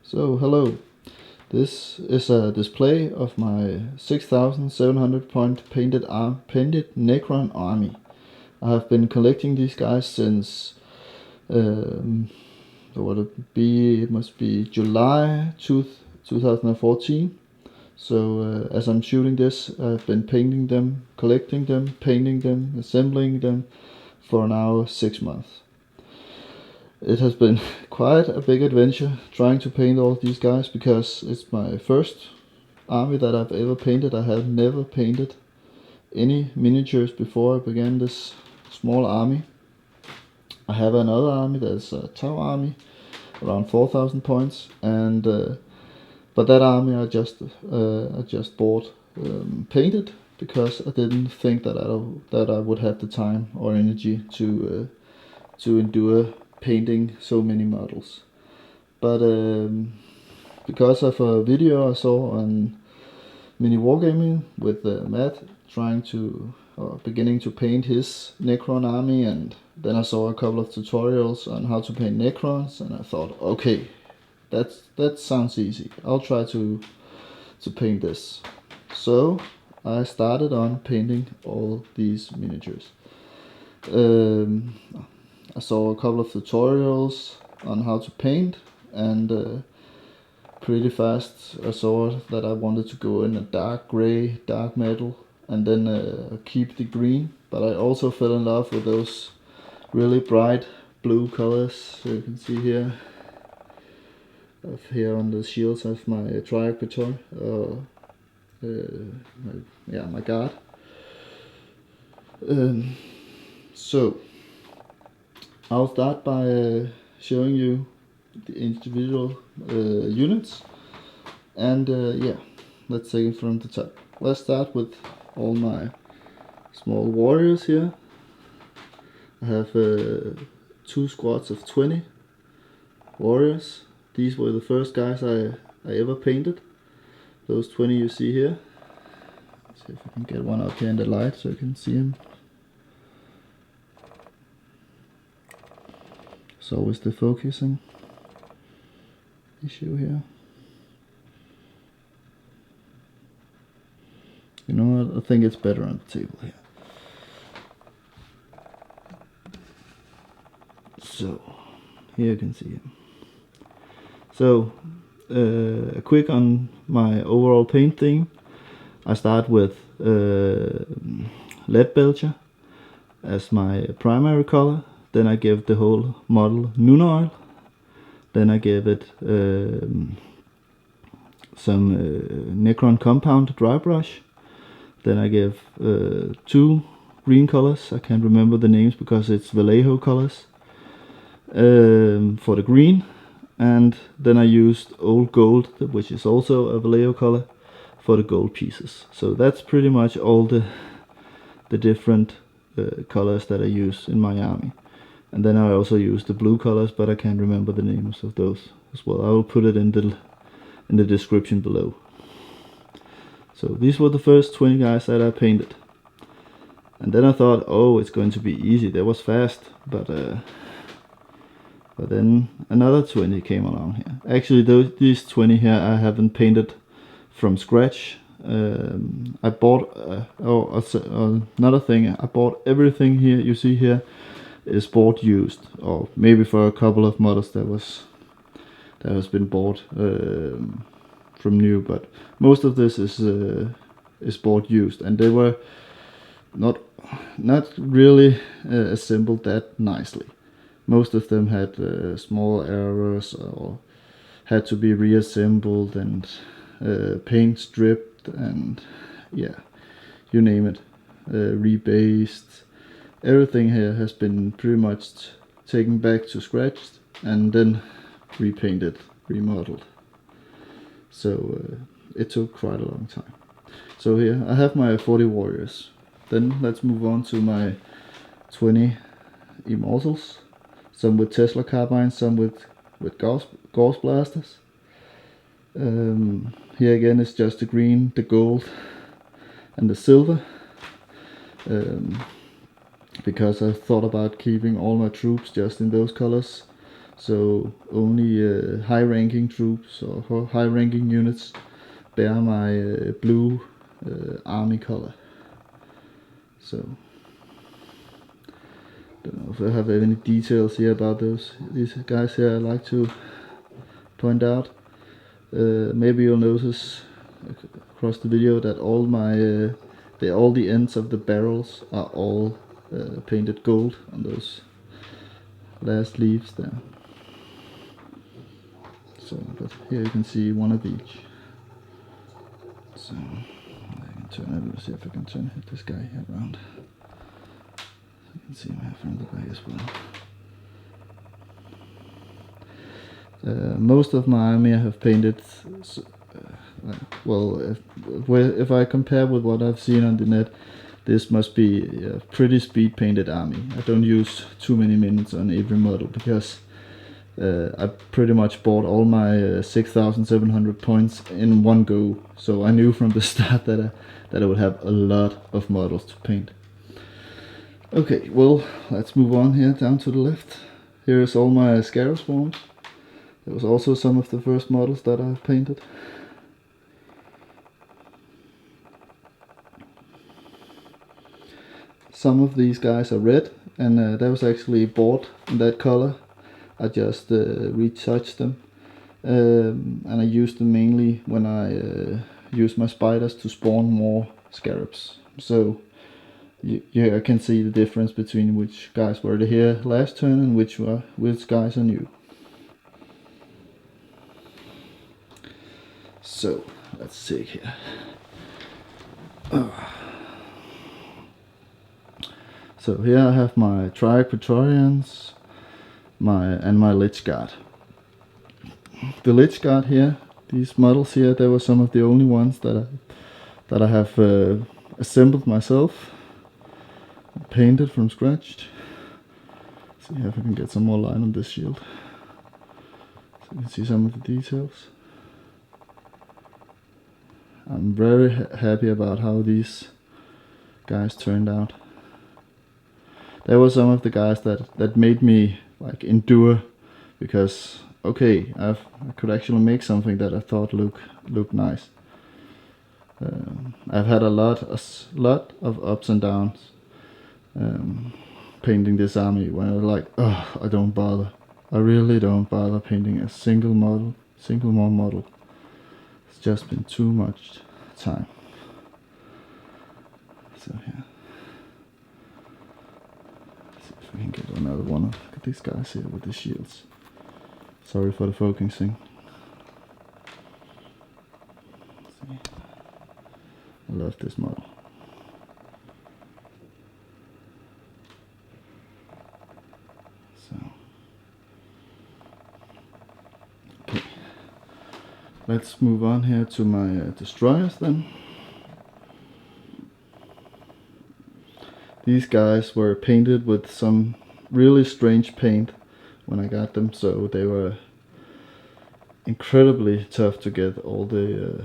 So hello, this is a display of my 6700 point painted Necron army. I have been collecting these guys since it must be July 2014. So as I'm shooting this, I've been painting them, collecting them, painting them, assembling them for now 6 months. It has been quite a big adventure trying to paint all of these guys because it's my first army that I've ever painted. I have never painted any miniatures before I began this small army. I have another army that's a Tau army, around 4000 points, and but that army I just bought painted because I didn't think that I would have the time or energy to endure painting so many models. But because of a video I saw on Mini Wargaming with Matt trying to beginning to paint his Necron army, and then I saw a couple of tutorials on how to paint Necrons, and I thought, okay, that sounds easy. I'll try to paint this. So I started on painting all these miniatures. I saw a couple of tutorials on how to paint, and pretty fast I saw that I wanted to go in a dark gray, dark metal, and then keep the green. But I also fell in love with those really bright blue colors. So you can see here on the shields of my Triarch Praetor, my guard. So I'll start by showing you the individual units, and let's take it from the top. Let's start with all my small warriors here. I have 2 squads of 20 warriors. These were the first guys I ever painted. Those 20 you see here. Let's see if I can get one up here in the light so you can see him. It's always the focusing issue here. You know what? I think it's better on the table here. So here you can see him. So a quick on my overall paint theme. I start with Leadbelcher as my primary color. Then I give the whole model Nunoil. Then I give it some Necron Compound dry brush. Then I give 2 green colors. I can't remember the names because it's Vallejo colors for the green. And then I used Old Gold, which is also a Vallejo color, for the gold pieces. So that's pretty much all the different colors that I use in my army. And then I also use the blue colors, but I can't remember the names of those as well. I will put it in the description below. So these were the first 20 guys that I painted. And then I thought, oh, it's going to be easy. That was fast, but then another 20 came along here. Actually, these 20 here I haven't painted from scratch. I bought another thing. I bought everything here you see here is bought used, or maybe for a couple of models that has been bought from new, but most of this is bought used, and they were not really assembled that nicely. Most of them had small errors or had to be reassembled and paint stripped, and yeah, you name it, rebased. Everything here has been pretty much taken back to scratch and then repainted, remodeled. So it took quite a long time. So here I have my 40 warriors. Then let's move on to my 20 immortals. Some with Tesla carbines, some with Gauss blasters. Here again it's just the green, the gold, and the silver. Because I thought about keeping all my troops just in those colors, so only high-ranking troops or high-ranking units bear my blue army color. So don't know if I have any details here about these guys here I like to point out. Maybe you'll notice across the video that all the ends of the barrels are all painted gold on those last leaves there. So, but here you can see one of each. So I can turn it. Let's see if I can turn this guy around. So you can see him from the back as well. Most of my army I have painted. Well, if I compare with what I've seen on the net, this must be a pretty speed painted army. I don't use too many minutes on every model because I pretty much bought all my 6,700 points in one go. So I knew from the start that I would have a lot of models to paint. Okay, well, let's move on here down to the left. Here is all my Scarab Swarms. There was also some of the first models that I've painted. Some of these guys are red, and that was actually bought in that color. I just retouched them, and I used them mainly when I use my spiders to spawn more scarabs. So yeah, I can see the difference between which guys were here last turn and which guys are new. So let's see here. So here I have my Triarch Praetorians, my Lich Guard. The Lich Guard here, these models here, they were some of the only ones that I have assembled myself, painted from scratch. See if I can get some more line on this shield, so you can see some of the details. I'm very happy about how these guys turned out. There were some of the guys that made me like endure, because okay, I could actually make something that I thought looked nice. I've had a lot of ups and downs painting this army when I was like, oh, I don't bother. I really don't bother painting a single more model. It's just been too much time. So yeah. See if we can get another one of these guys here with the shields. Sorry for the focusing. See. I love this model. So okay. Let's move on here to my destroyers then. These guys were painted with some really strange paint when I got them, so they were incredibly tough to get all the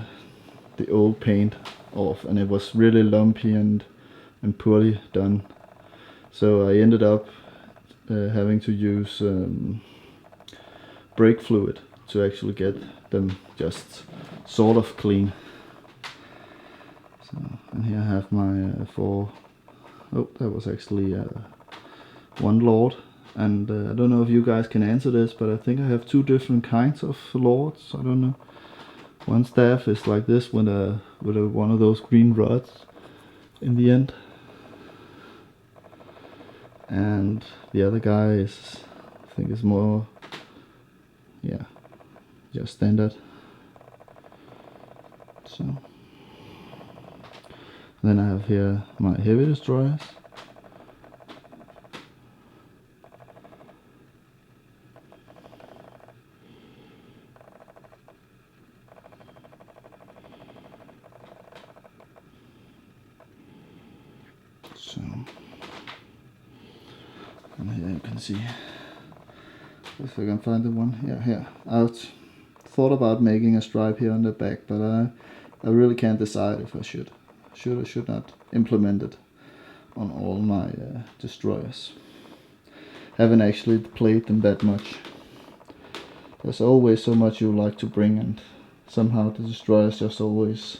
old paint off, and it was really lumpy and poorly done. So I ended up having to use brake fluid to actually get them just sort of clean. So, and here I have my oh, that was actually one lord, and I don't know if you guys can answer this, but I think I have two different kinds of lords. I don't know. One staff is like this with one of those green rods in the end, and the other guy is, I think, is more, yeah, just standard. So then I have here my heavy destroyers. So, and here you can see, if I can find the one, yeah, here. I thought about making a stripe here on the back, but I really can't decide if I should or should not implement it on all my destroyers. Haven't actually played them that much. there's always so much you like to bring, and somehow the destroyers just always,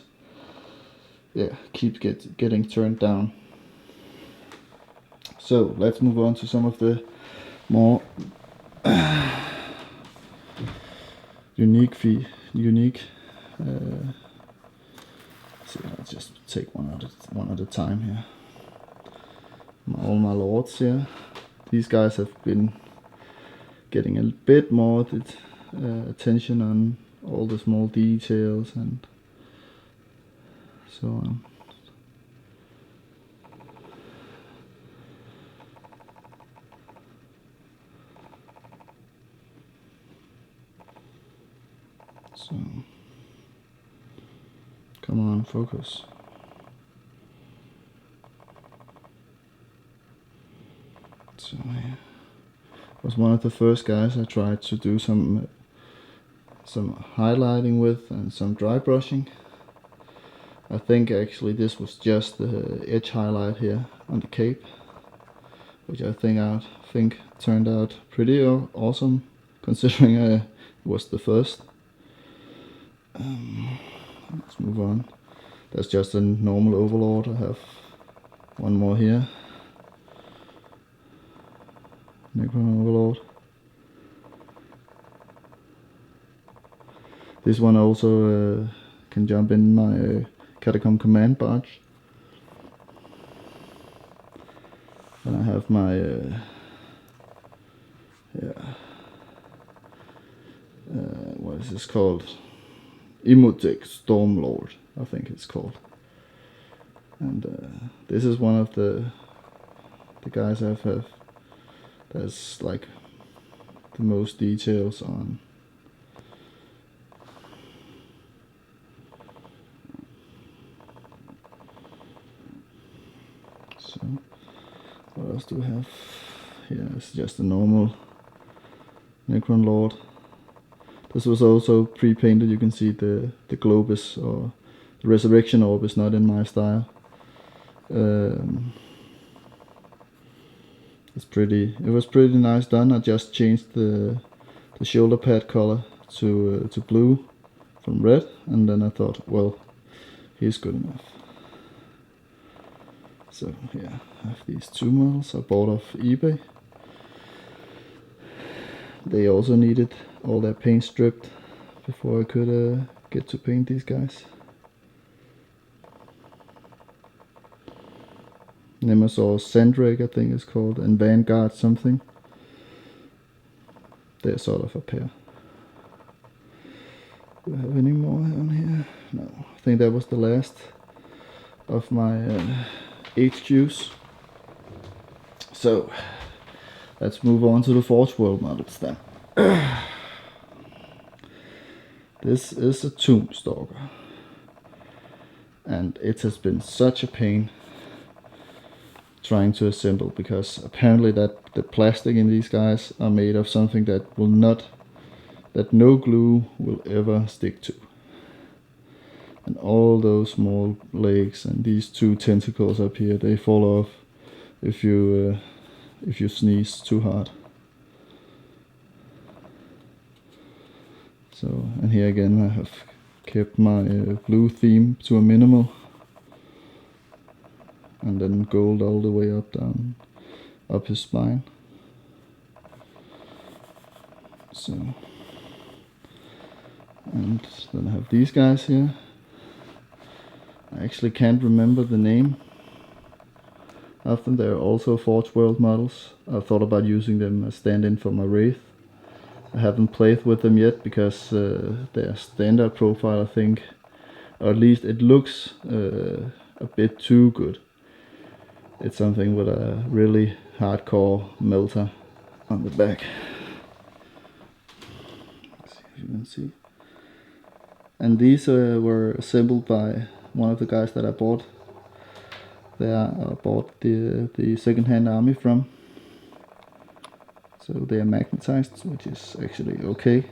yeah, keep getting turned down. So let's move on to some of the more unique. See, I'll just take one at a time here. All my lords here. These guys have been getting a bit more attention on all the small details and so on. So, come on, focus. So yeah, was one of the first guys I tried to do some highlighting with and some dry brushing. I think actually this was just the edge highlight here on the cape, which I think turned out pretty awesome, considering I was the first. Let's move on. That's just a normal overlord. I have one more here. Necron overlord. This one also can jump in my Catacomb Command barge. And I have my what is this called? Imhotep Stormlord, I think it's called. And this is one of the guys I've have that's like the most details on. So what else do we have? Here it's just a normal Necron Lord. This was also pre-painted. You can see the globe is, or the resurrection orb is not in my style. It was pretty nice done. I just changed the shoulder pad color to blue from red, and then I thought, well, he's good enough. So yeah, I have these two models I bought off eBay. They also needed all their paint stripped before I could get to paint these guys. Nemesaur Sandrak, I think it's called, and Vanguard something. They're sort of a pair. Do I have any more on here? No, I think that was the last of my HQs. So let's move on to the Forge World models then. This is a Tomb Stalker, and it has been such a pain trying to assemble, because apparently that the plastic in these guys are made of something that no glue will ever stick to. And all those small legs and these two tentacles up here, they fall off if you sneeze too hard. So, and here again I have kept my blue theme to a minimal, and then gold all the way up his spine. So, and then I have these guys here. I actually can't remember the name of them. They're also Forge World models. I thought about using them as stand-in for my Wraith. I haven't played with them yet because their standard profile, I think, or at least it looks a bit too good. It's something with a really hardcore melter on the back. Let's see if you can see. And these were assembled by one of the guys that I bought. I bought the second-hand army from. So they are magnetized, which is actually okay.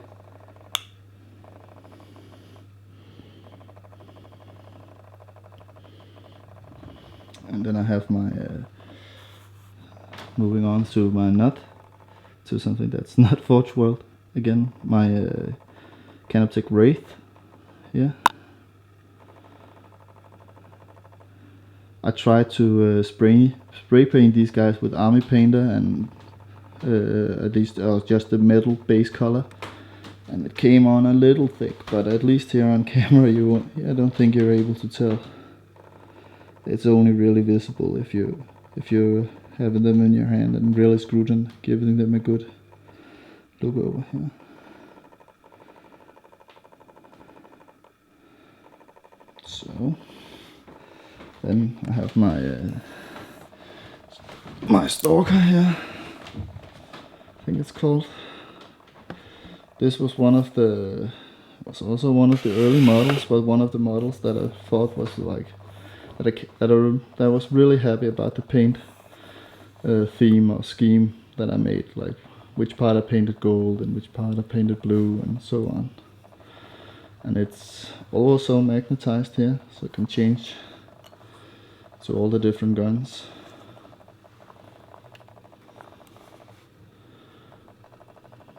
And then I have my moving on to my nut, to something that's not Forge World. again my Canoptek Wraith here. I tried to spray paint these guys with Army Painter, and at least just the metal base color, and it came on a little thick, but at least here on camera I don't think you're able to tell. It's only really visible if you're having them in your hand and really giving them a good look over here. So then I have my Stalker here, I think it's called. This was also one of the early models, but one of the models that I thought was like that I was really happy about the paint theme or scheme that I made, like which part I painted gold and which part I painted blue and so on. And it's also magnetized here, so it can change to all the different guns.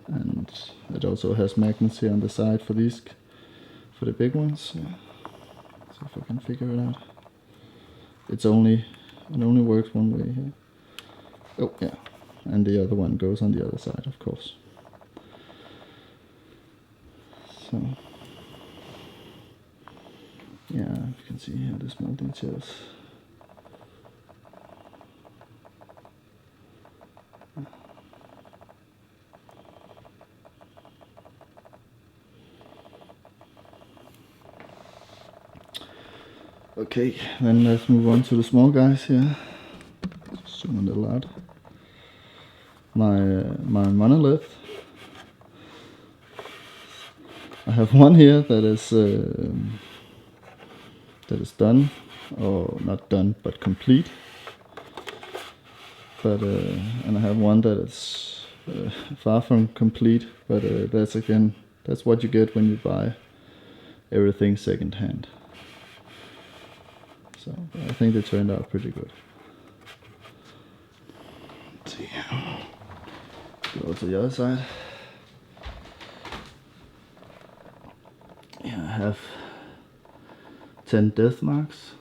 And it also has magnets here on the side for the big ones. Yeah. See if I can figure it out. It only works one way here. Oh yeah, and the other one goes on the other side, of course. So yeah, you can see here the small details. Okay, then let's move on to the small guys here. Zoom in a lot. My monolith. I have one here that is done, or not done, but complete. But and I have one that is far from complete. But that's what you get when you buy everything second hand. So I think they turned out pretty good. Let's see. Go to the other side. Yeah, I have 10 death marks.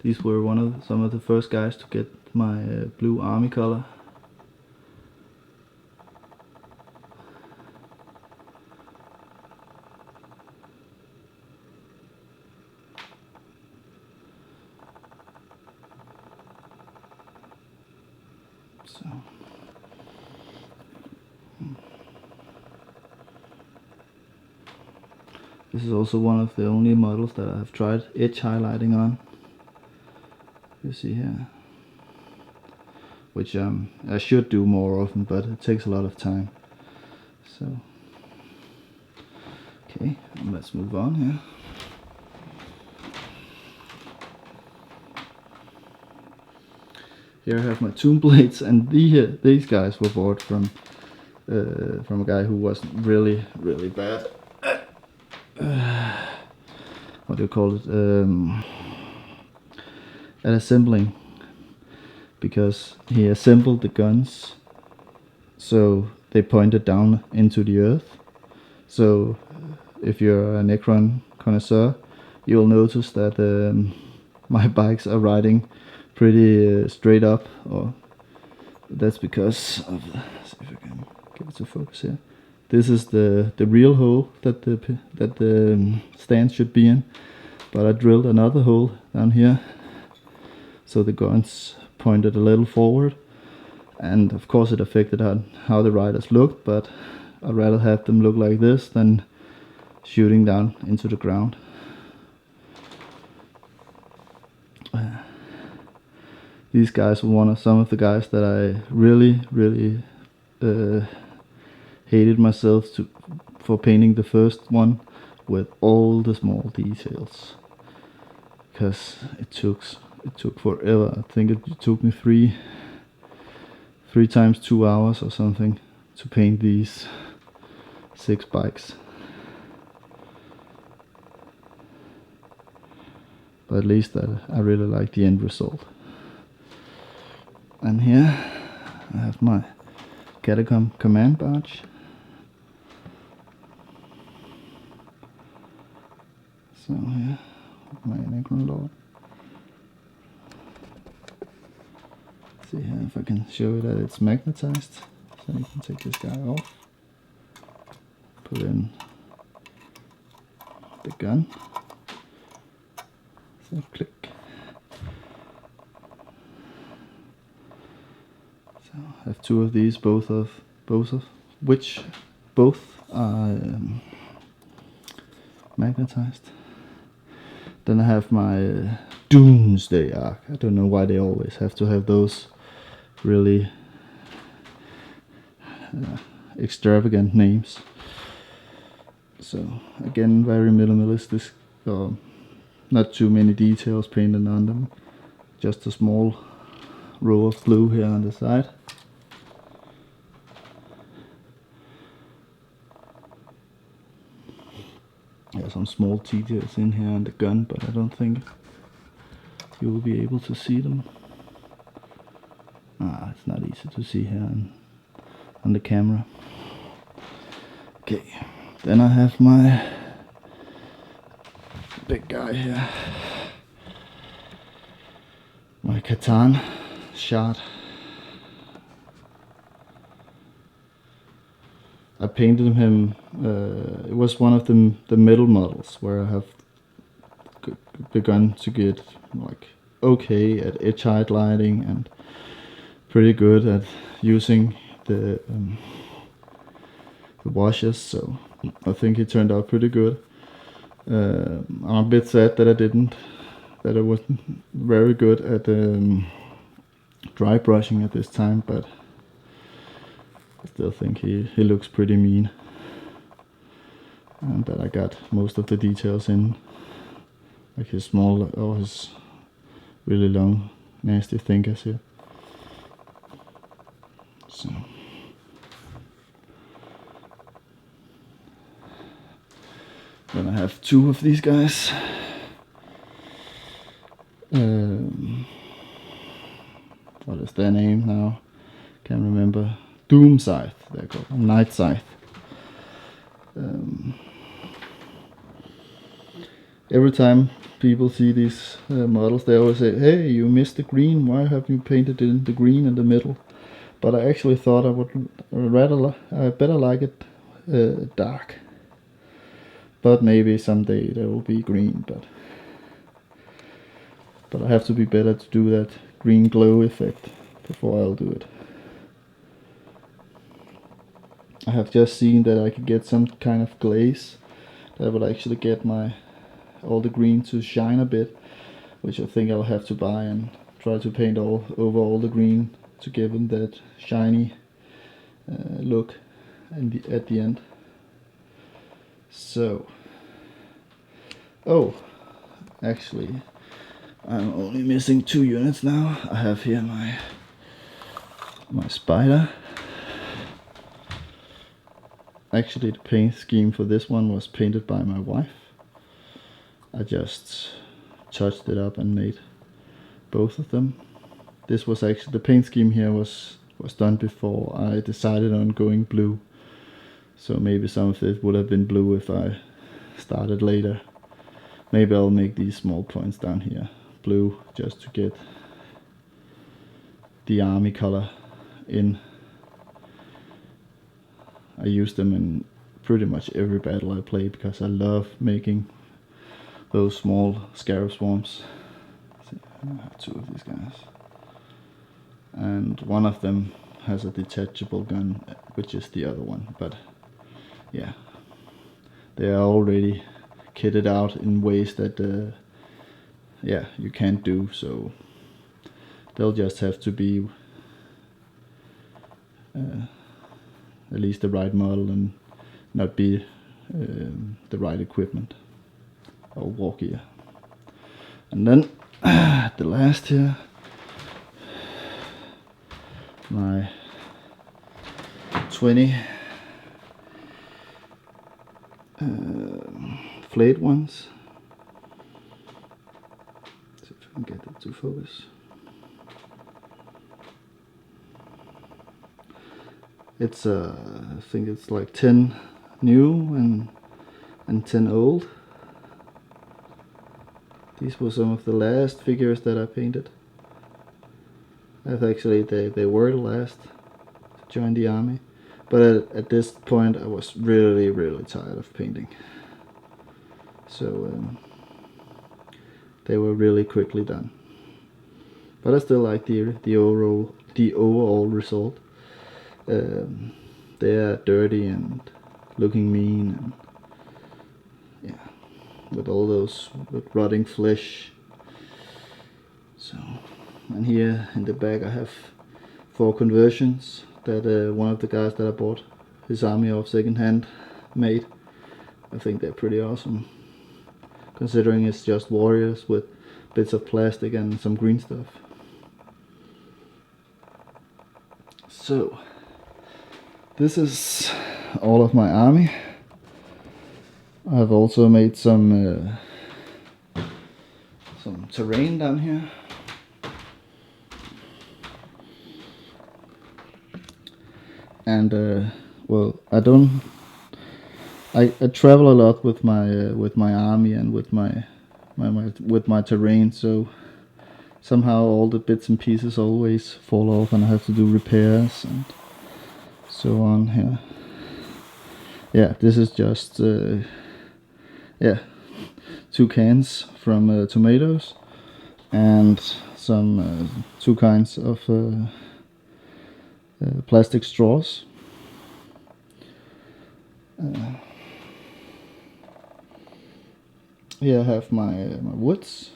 These were some of the first guys to get my blue army color. So this is also one of the only models that I have tried edge highlighting on. You see here, which I should do more often, but it takes a lot of time. So okay, let's move on here. Here I have my tomb blades, and these guys were bought from a guy who wasn't really bad. What do you call it? At assembling, because he assembled the guns so they pointed down into the earth. So if you're a Necron connoisseur, you'll notice that my bikes are riding pretty straight up, or that's because of see if I can get it to focus here. This is the real hole that the stand should be in, but I drilled another hole down here so the guns pointed a little forward, and of course it affected how the riders looked, but I'd rather have them look like this than shooting down into the ground. These guys were some of the guys that I really hated myself for painting the first one with all the small details, because it took forever. I think it took me three times 2 hours or something to paint these 6 bikes. But at least I really like the end result. And here I have my Catacomb command barge. So yeah, my Necron Lord. See here if I can show you that it's magnetized. So you can take this guy off, put in the gun. So click. So I have two of these, both of which both are magnetized. Then I have my Doomsday Arc. I don't know why they always have to have those really extravagant names. So again, very minimalistic, not too many details painted on them, just a small row of blue here on the side. There's some small details in here on the gun, but I don't think you will be able to see them. It's not easy to see here on the camera. Okay, then I have my big guy here, my Catan shard. I painted him, it was one of the middle models where I have begun to get like okay at edge highlighting and pretty good at using the washes, so I think it turned out pretty good. I'm a bit sad that I wasn't very good at dry brushing at this time, but I still think he looks pretty mean, and that I got most of the details in, like his small or his really long nasty fingers here. So then I have two of these guys. What is their name now? Can't remember. Doom Scythe, they're called. Night Scythe. Every time people see these models, they always say, "Hey, you missed the green. Why have you painted in the green in the middle?" But I actually thought I would better like it dark. But maybe someday there will be green, but I have to be better to do that green glow effect before I'll do it. I have just seen that I could get some kind of glaze that will actually get all the green to shine a bit, which I think I'll have to buy and try to paint over all the green to give them that shiny look at the end. So, actually, I'm only missing 2 units now. I have here my spider. Actually, the paint scheme for this one was painted by my wife. I just touched it up and made both of them. This was actually, the paint scheme here was done before I decided on going blue. So maybe some of it would have been blue if I started later. Maybe I'll make these small points down here blue, just to get the army color in. I use them in pretty much every battle I play because I love making those small scarab swarms. See, I have 2 of these guys, and one of them has a detachable gun, which is the other one. But yeah, they are already kitted out in ways that you can't do, so they'll just have to be at least the right model and not be the right equipment or war gear. And then the last here, my 20 flayed ones. See if I can get it to focus. It's I think it's like 10 new and 10 old. These were some of the last figures that I painted. Actually, they were the last to join the army. But at this point I was really tired of painting. So they were really quickly done. But I still like the overall result. They are dirty and looking mean, and yeah, with all those rotting flesh. So, and here in the back I have 4 conversions that one of the guys that I bought his army of secondhand made. I think they're pretty awesome, considering it's just warriors with bits of plastic and some green stuff. So this is all of my army. I've also made some terrain down here. And well, I travel a lot with my army and with my terrain, so somehow all the bits and pieces always fall off and I have to do repairs and so on here. Yeah, this is just 2 cans from tomatoes and some 2 kinds of plastic straws. Here I have my woods,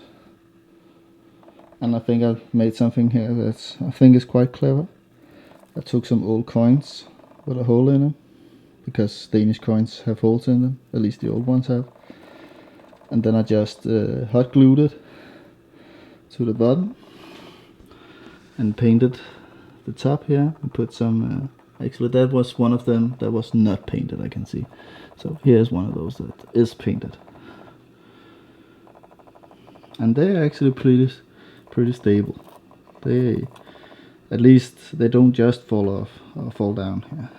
and I think I've made something here that I think is quite clever. I took some old coins with a hole in them, because Danish coins have holes in them, at least the old ones have. And then I just hot glued it to the bottom and painted the top here and put some actually that was one of them that was not painted, I can see. So here's one of those that is painted, and they're actually pretty stable. They at least they don't just fall off or fall down here.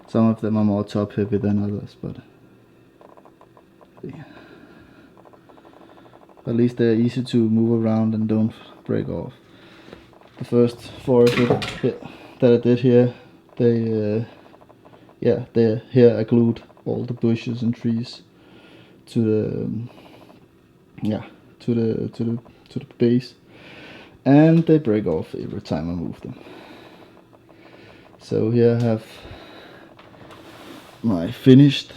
Some of them are more top heavy than others, but yeah. At least they're easy to move around and don't break off. The first 4 that I did here, here I glued all the bushes and trees to the base, and they break off every time I move them. So here I have my finished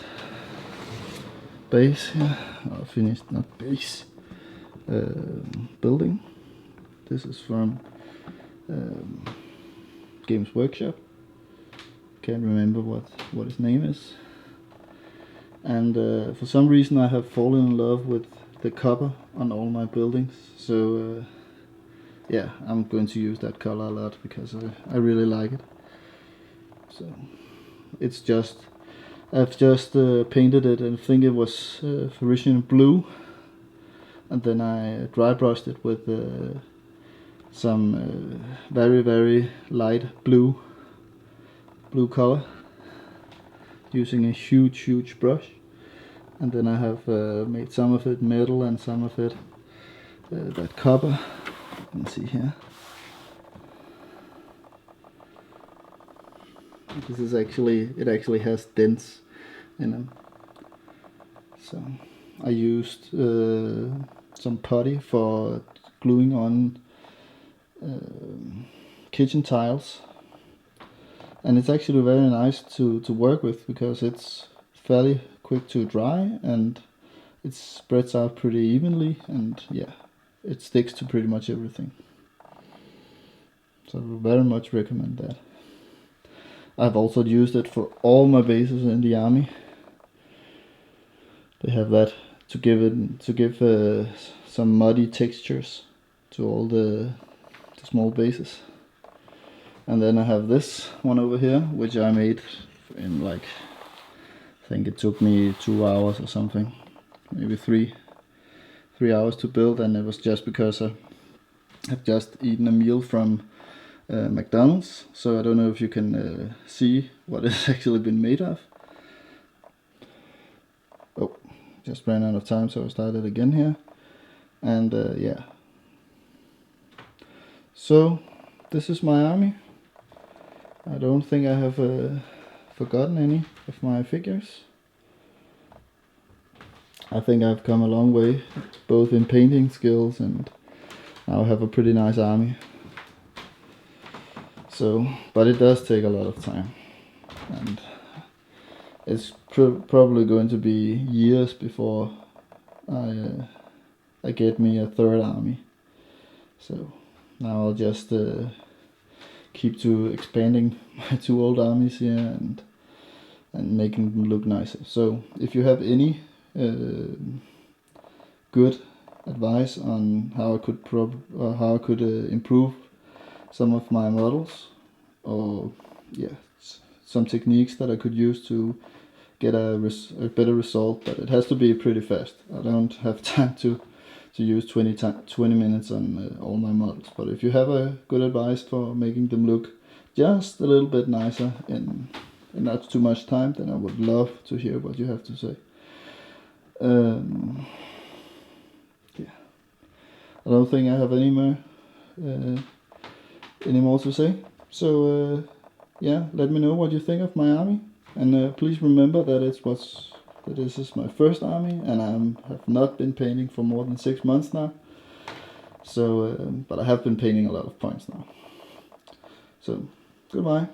base here, or finished, not base, building. This is from Games Workshop. Can't remember what his name is. And for some reason I have fallen in love with the copper on all my buildings. So yeah, I'm going to use that color a lot because I really like it. So it's just, I've just painted it, and I think it was Parisian blue, and then I dry brushed it with some very light blue color using a huge brush. And then I have made some of it metal and some of it that copper. You can see here. This is it actually has dents in them. So I used some putty for gluing on kitchen tiles, and it's actually very nice to work with because it's fairly quick to dry and it spreads out pretty evenly, and yeah, it sticks to pretty much everything. So I very much recommend that. I've also used it for all my bases in the army. They have that to give some muddy textures to all the small bases. And then I have this one over here, which I made in like, I think it took me 2 hours or something, maybe 3 hours to build, and it was just because I have just eaten a meal from McDonald's, so I don't know if you can see what it's actually been made of. Oh, just ran out of time, so I started again here. And yeah. So this is my army. I don't think I have forgotten any of my figures. I think I've come a long way, both in painting skills and now I have a pretty nice army. So, but it does take a lot of time, and it's probably going to be years before I get me a third army. So now I'll just keep to expanding my 2 old armies here and making them look nicer. So if you have any good advice on how I could improve some of my models, or yeah, some techniques that I could use to get a better result, but it has to be pretty fast. I don't have time to use 20 minutes on all my models. But if you have a good advice for making them look just a little bit nicer in not too much time, then I would love to hear what you have to say. Yeah, I don't think I have any more to say. So yeah, let me know what you think of my army, and please remember that this is my first army, and I have not been painting for more than 6 months now. So, but I have been painting a lot of points now. So, goodbye.